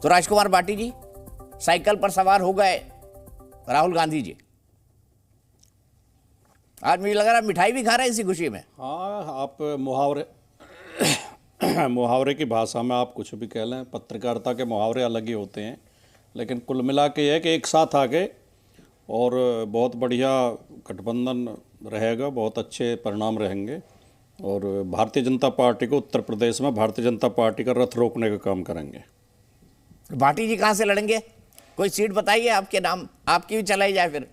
तो राजकुमार भाटी जी साइकिल पर सवार हो गए राहुल गांधी जी, आज मुझे लग रहा है मिठाई भी खा रहे हैं इसी खुशी में। हाँ, आप मुहावरे की भाषा में आप कुछ भी कह लें, पत्रकारिता के मुहावरे अलग ही होते हैं, लेकिन कुल मिला के ये है कि एक साथ आ गए और बहुत बढ़िया गठबंधन रहेगा, बहुत अच्छे परिणाम रहेंगे और भारतीय जनता पार्टी को उत्तर प्रदेश में भारतीय जनता पार्टी का रथ रोकने का काम करेंगे। भाटी जी कहाँ से लड़ेंगे? कोई सीट बताइए आपके नाम, आपकी भी चलाई जाए फिर।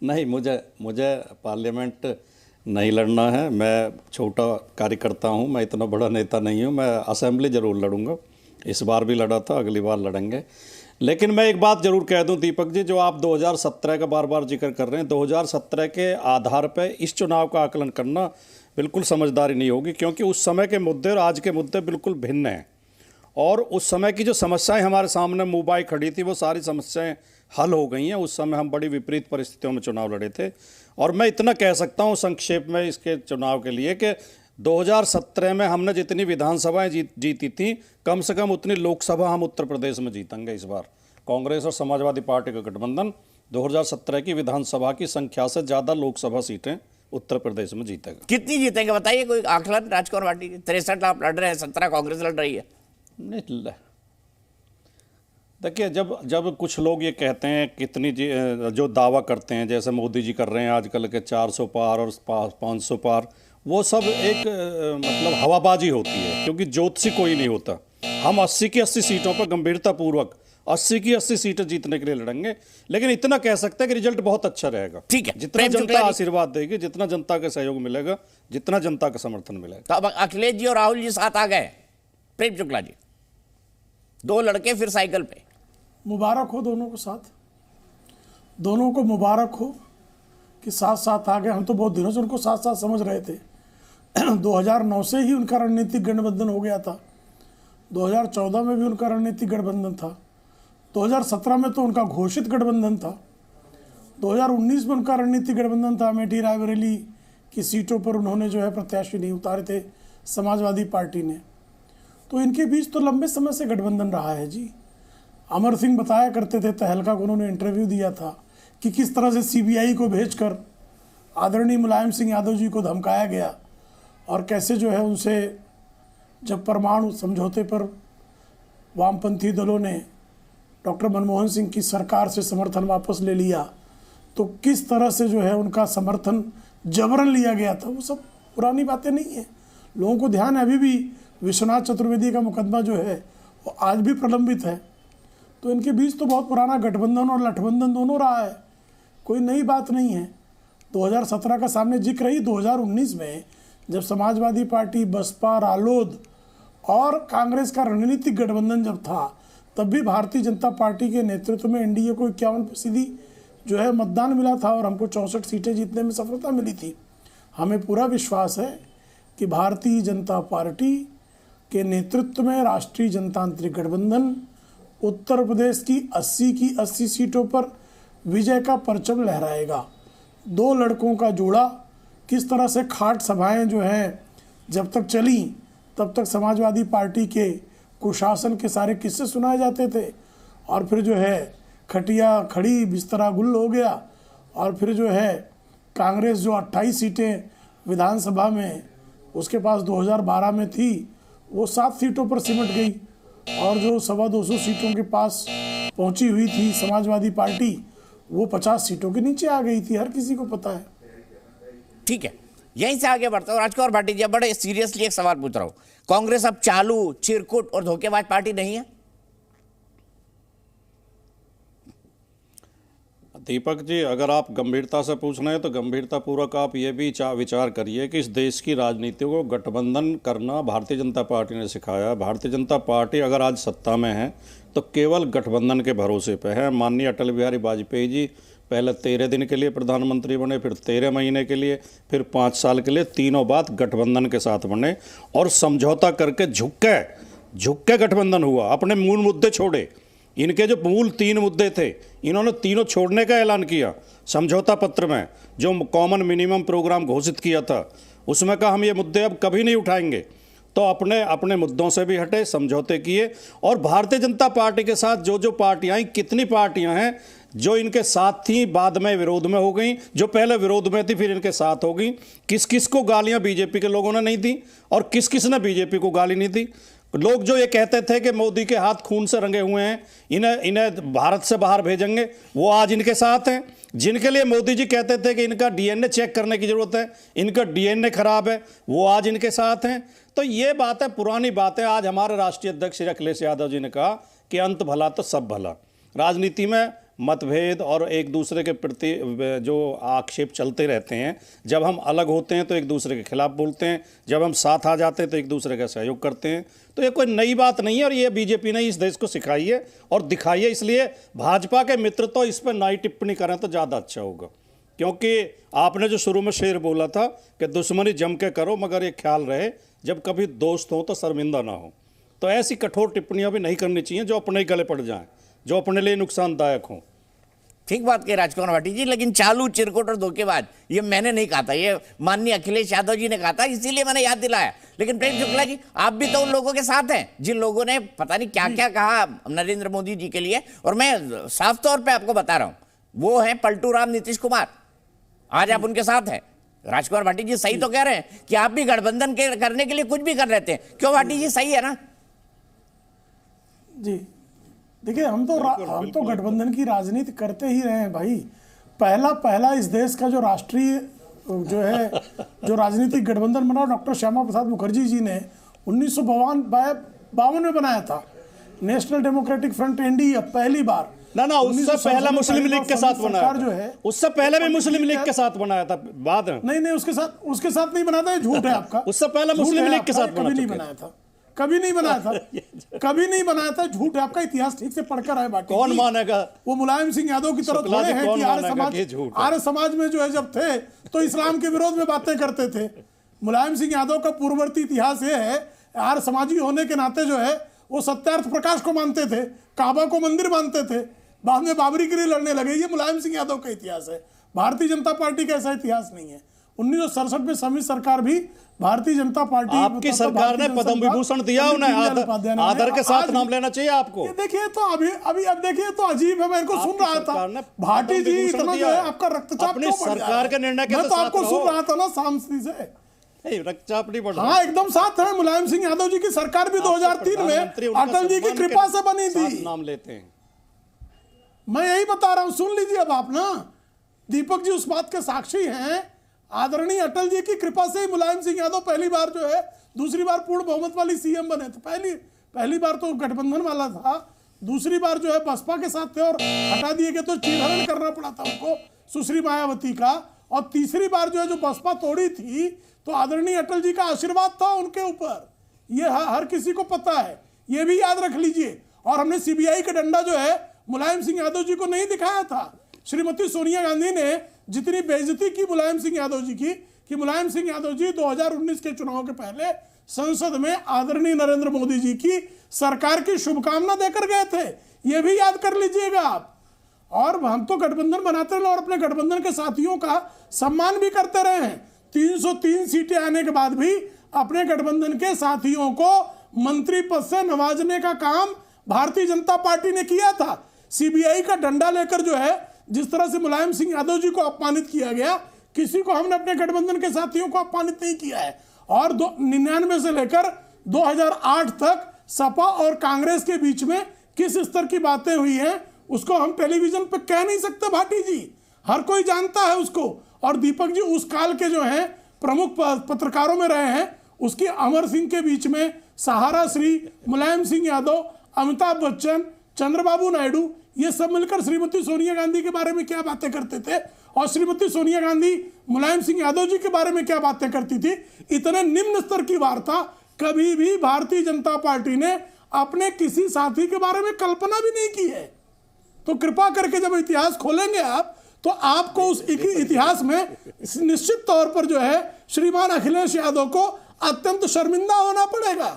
नहीं, मुझे पार्लियामेंट नहीं लड़ना है। मैं छोटा कार्यकर्ता हूँ, मैं इतना बड़ा नेता नहीं हूँ। मैं असेंबली ज़रूर लड़ूंगा, इस बार भी लड़ा था, अगली बार लड़ेंगे। लेकिन मैं एक बात ज़रूर कह दूं दीपक जी, जो आप 2017 का बार बार जिक्र कर रहे हैं, 2017 के आधार पर इस चुनाव का आकलन करना बिल्कुल समझदारी नहीं होगी, क्योंकि उस समय के मुद्दे और आज के मुद्दे बिल्कुल भिन्न हैं। और उस समय की जो समस्याएं हमारे सामने मुंह खड़ी थी, वो सारी समस्याएं हल हो गई हैं। उस समय हम बड़ी विपरीत परिस्थितियों में चुनाव लड़े थे। और मैं इतना कह सकता हूं संक्षेप में इसके चुनाव के लिए कि 2017 में हमने जितनी विधानसभाएं जीती थी, कम से कम उतनी लोकसभा हम उत्तर प्रदेश में जीतेंगे इस बार। कांग्रेस और समाजवादी पार्टी का गठबंधन 2017 की विधानसभा की संख्या से ज़्यादा लोकसभा सीटें उत्तर प्रदेश में जीतेगा। कितनी जीतेंगे बताइए, कोई आकलन राजकुमार भाटी? 63 आप लड़ रहे हैं, 17 कांग्रेस लड़ रही है। नहीं, देखिए, जब कुछ लोग ये कहते हैं, कितनी जो दावा करते हैं, जैसे मोदी जी कर रहे हैं आजकल के 400 पार और 500 पार, वो सब एक मतलब हवाबाजी होती है, क्योंकि ज्योतिषी कोई नहीं होता। हम 80 की 80 सीटों पर गंभीरतापूर्वक 80 की 80 सीटें जीतने के लिए लड़ेंगे। लेकिन इतना कह सकते हैं कि रिजल्ट बहुत अच्छा रहेगा। ठीक है, जितना जनता आशीर्वाद देगी, जितना जनता का सहयोग मिलेगा, जितना जनता का समर्थन मिलेगा। तो अब अखिलेश जी और राहुल जी साथ आ गए। प्रेम शुक्ला जी, 2 लड़के फिर साइकिल पे। मुबारक हो दोनों को, साथ दोनों को मुबारक हो कि साथ साथ आ गए। हम तो बहुत दिनों से उनको साथ साथ समझ रहे थे। 2009 से ही उनका रणनीतिक गठबंधन हो गया था, 2014 में भी उनका रणनीतिक गठबंधन था, 2017 में तो उनका घोषित गठबंधन था, 2019 में उनका रणनीतिक गठबंधन था। अमेठी रायबरेली की सीटों पर उन्होंने जो है प्रत्याशी नहीं उतारे थे समाजवादी पार्टी ने। तो इनके बीच तो लंबे समय से गठबंधन रहा है जी। अमर सिंह बताया करते थे, तहलका को उन्होंने इंटरव्यू दिया था कि किस तरह से सीबीआई को भेजकर आदरणीय मुलायम सिंह यादव जी को धमकाया गया और कैसे जो है उनसे जब परमाणु समझौते पर वामपंथी दलों ने डॉक्टर मनमोहन सिंह की सरकार से समर्थन वापस ले लिया, तो किस तरह से जो है उनका समर्थन जबरन लिया गया था। वो सब पुरानी बातें नहीं है, लोगों को ध्यान है। अभी भी विश्वनाथ चतुर्वेदी का मुकदमा जो है वो आज भी प्रलंबित है। तो इनके बीच तो बहुत पुराना गठबंधन और लठबंधन दोनों रहा है, कोई नई बात नहीं है। 2017 का सामने जिक्र ही, 2019 में जब समाजवादी पार्टी, बसपा, रालोद और कांग्रेस का रणनीतिक गठबंधन जब था, तब भी भारतीय जनता पार्टी के नेतृत्व में एनडीए को 51% जो है मतदान मिला था और हमको 64 सीटें जीतने में सफलता मिली थी। हमें पूरा विश्वास है कि भारतीय जनता पार्टी के नेतृत्व में राष्ट्रीय जनतांत्रिक गठबंधन उत्तर प्रदेश की 80 सीटों पर विजय का परचम लहराएगा। 2 लड़कों का जोड़ा, किस तरह से खाट सभाएं जो है जब तक चली तब तक समाजवादी पार्टी के कुशासन के सारे किस्से सुनाए जाते थे, और फिर जो है खटिया खड़ी बिस्तरा गुल हो गया, और फिर जो है कांग्रेस जो 28 सीटें विधानसभा में उसके पास 2012 में थी, वो 7 सीटों पर सिमट गई, और जो 225 सीटों के पास पहुंची हुई थी समाजवादी पार्टी, वो 50 सीटों के नीचे आ गई थी, हर किसी को पता है। ठीक है, यहीं से आगे बढ़ता हूँ। राजकुमार भाटी जी, बड़े सीरियसली एक सवाल पूछ रहा हूँ, कांग्रेस अब चालू, चिरकुट और धोखेबाज पार्टी नहीं है? दीपक जी, अगर आप गंभीरता से पूछ रहे हैं तो गंभीरतापूर्वक आप ये भी विचार करिए कि इस देश की राजनीति को गठबंधन करना भारतीय जनता पार्टी ने सिखाया। भारतीय जनता पार्टी अगर आज सत्ता में है तो केवल गठबंधन के भरोसे पे है। माननीय अटल बिहारी वाजपेयी जी पहले 13 दिन के लिए प्रधानमंत्री बने, फिर 13 महीने के लिए, फिर 5 साल के लिए, तीनों बात गठबंधन के साथ बने और समझौता करके झुक के गठबंधन हुआ। अपने मूल मुद्दे छोड़े, इनके जो मूल 3 मुद्दे थे इन्होंने तीनों छोड़ने का ऐलान किया। समझौता पत्र में जो कॉमन मिनिमम प्रोग्राम घोषित किया था उसमें कहा हम ये मुद्दे अब कभी नहीं उठाएंगे। तो अपने अपने मुद्दों से भी हटे, समझौते किए। और भारतीय जनता पार्टी के साथ जो जो पार्टियां, कितनी पार्टियां हैं जो इनके साथ थी, बाद में विरोध में हो गई, जो पहले विरोध में थी फिर इनके साथ हो गई। किस किस को गालियां बीजेपी के लोगों ने नहीं दी और किस किस ने बीजेपी को गाली नहीं दी। लोग जो ये कहते थे कि मोदी के हाथ खून से रंगे हुए हैं, इन्हें भारत से बाहर भेजेंगे, वो आज इनके साथ हैं। जिनके लिए मोदी जी कहते थे कि इनका डीएनए चेक करने की जरूरत है, इनका डीएनए खराब है, वो आज इनके साथ हैं। तो ये बात है, पुरानी बात है। आज हमारे राष्ट्रीय अध्यक्ष श्री अखिलेश यादव जी ने कहा कि अंत भला तो सब भला। राजनीति में मतभेद और एक दूसरे के प्रति जो आक्षेप चलते रहते हैं। जब हम अलग होते हैं तो एक दूसरे के खिलाफ बोलते हैं, जब हम साथ आ जाते हैं तो एक दूसरे का सहयोग करते हैं। तो ये कोई नई बात नहीं है और ये बीजेपी ने इस देश को सिखाई है और दिखाई है। इसलिए भाजपा के मित्र तो इस पर नई टिप्पणी करें तो ज़्यादा अच्छा होगा, क्योंकि आपने जो शुरू में शेर बोला था कि दुश्मनी जम के करो मगर ये ख्याल रहे जब कभी दोस्त हो तो शर्मिंदा ना हो। तो ऐसी कठोर टिप्पणियां भी नहीं करनी चाहिए जो अपने ही गले पड़ जाएं, जो अपने लिए नुकसानदायक हों। ठीक बात कही राजकुमार भाटी जी, लेकिन चालू, चिरकुट और धोखेबाज ये मैंने नहीं कहा था, ये माननीय अखिलेश यादव जी ने कहा था, इसीलिए मैंने याद दिलाया। लेकिन प्रेम शुक्ला जी, आप भी तो उन लोगों के साथ हैं जिन लोगों ने पता नहीं क्या क्या कहा नरेंद्र मोदी जी के लिए। और मैं साफ तौर पे आपको बता रहा हूं, वो है पलटू राम नीतीश कुमार। आज आप उनके साथ हैं। राजकुमार भाटी जी सही तो कह रहे हैं कि आप भी गठबंधन करने के लिए कुछ भी कर रहे थे। क्यों भाटी जी, सही है ना? जी देखिए, हम तो गठबंधन की राजनीति करते ही रहे हैं भाई। पहला इस देश का जो राष्ट्रीय जो राजनीतिक गठबंधन बना, डॉक्टर श्यामा प्रसाद मुखर्जी जी ने 1952 में बनाया था, नेशनल डेमोक्रेटिक फ्रंट एनडीए। पहली बार ना उससे पहला मुस्लिम लीग के साथ बनाया जो है, उससे पहले भी मुस्लिम लीग के साथ बनाया था। बाद में नहीं, उसके साथ नहीं बना था, झूठ है आपका। उससे पहले मुस्लिम लीग के साथ कभी नहीं बनाया था, कभी नहीं बनाया था, झूठ है आपका। इतिहास ठीक से पढ़कर आए बाकी। कौन मानेगा? वो मुलायम सिंह यादव की तरह थोड़े हैं कि आर्य समाज में जो है जब थे तो इस्लाम के विरोध में बातें करते थे। मुलायम सिंह यादव का पूर्ववर्ती इतिहास ये है, आर्य समाजी होने के नाते जो है वो सत्यार्थ प्रकाश को मानते थे, काबा को मंदिर मानते थे, बाद में बाबरी के लिए लड़ने लगे। ये मुलायम सिंह यादव का इतिहास है। भारतीय जनता पार्टी का ऐसा इतिहास नहीं है। 1967 में सम्मिश्र सरकार भी भारतीय जनता पार्टी, आपकी सरकार ने पद्म विभूषण दिया उन्हें, आदर के साथ नाम लेना चाहिए आपको। देखिए तो अब देखिए तो अजीब है, मैं इनको सुन रहा था भाटी जी, इतना जो है आपका रक्तचाप अपनी सरकार के निर्णय के, मैं तो आपको सुन रहा था ना शांति से। रक्तचाप नहीं बढ़ रहा। हाँ, एकदम साथ है। मुलायम सिंह यादव जी की सरकार भी 2003 में अटल जी की कृपा से बनी थी। नाम लेते हैं, मैं यही बता रहा हूं, सुन लीजिए अब आप ना। दीपक जी उस बात के साक्षी हैं, आदरणीय अटल जी की कृपा से ही मुलायम सिंह यादव पहली बार जो है, दूसरी बार पूर्ण बहुमत वाली सीएम बने थे। पहली बार तो गठबंधन वाला था, दूसरी बार जो है बसपा के साथ थे और हटा दिए गए तो चीरहरण करना पड़ा था उनको सुश्री मायावती का। और तीसरी बार जो है जो बसपा तोड़ी थी तो आदरणीय अटल जी का आशीर्वाद था उनके ऊपर। ये हर किसी को पता है, ये भी याद रख लीजिए। और हमने सीबीआई का डंडा जो है मुलायम सिंह यादव जी को नहीं दिखाया था। श्रीमती सोनिया गांधी ने जितनी बेइज्जती की मुलायम सिंह यादव जी की, कि मुलायम सिंह यादव जी 2019 के चुनाव के पहले संसद में आदरणीय नरेंद्र मोदी जी की सरकार की शुभकामना देकर गए थे। यह भी याद कर लीजिएगा आप। और हम तो गठबंधन बनाते रहे और अपने गठबंधन के साथियों का सम्मान भी करते रहे हैं। 303 सीटें आने के बाद भी अपने गठबंधन के साथियों को मंत्री पद से नवाजने का काम भारतीय जनता पार्टी ने किया था। सीबीआई का डंडा लेकर जो है जिस तरह से मुलायम सिंह यादव जी को अपमानित किया गया, किसी को हमने अपने गठबंधन के साथियों को अपमानित नहीं किया है। और 99 से लेकर 2008 तक सपा और कांग्रेस के बीच में किस स्तर की बातें हुई हैं उसको हम टेलीविजन पे कह नहीं सकते भाटी जी, हर कोई जानता है उसको। और दीपक जी उस काल के जो हैं प्रमुख पत्रकारों में रहे हैं, उसकी अमर सिंह के बीच में सहारा श्री, मुलायम सिंह यादव, अमिताभ बच्चन, चंद्रबाबू नायडू, ये सब मिलकर श्रीमती सोनिया गांधी के बारे में क्या बातें करते थे और श्रीमती सोनिया गांधी मुलायम सिंह यादव जी के बारे में क्या बातें करती थी। इतने निम्न स्तर की वार्ता कभी भी भारतीय जनता पार्टी ने अपने किसी साथी के बारे में कल्पना भी नहीं की है। तो कृपा करके जब इतिहास खोलेंगे आप तो आपको उस इतिहास में निश्चित तौर पर जो है श्रीमान अखिलेश यादव को अत्यंत शर्मिंदा होना पड़ेगा।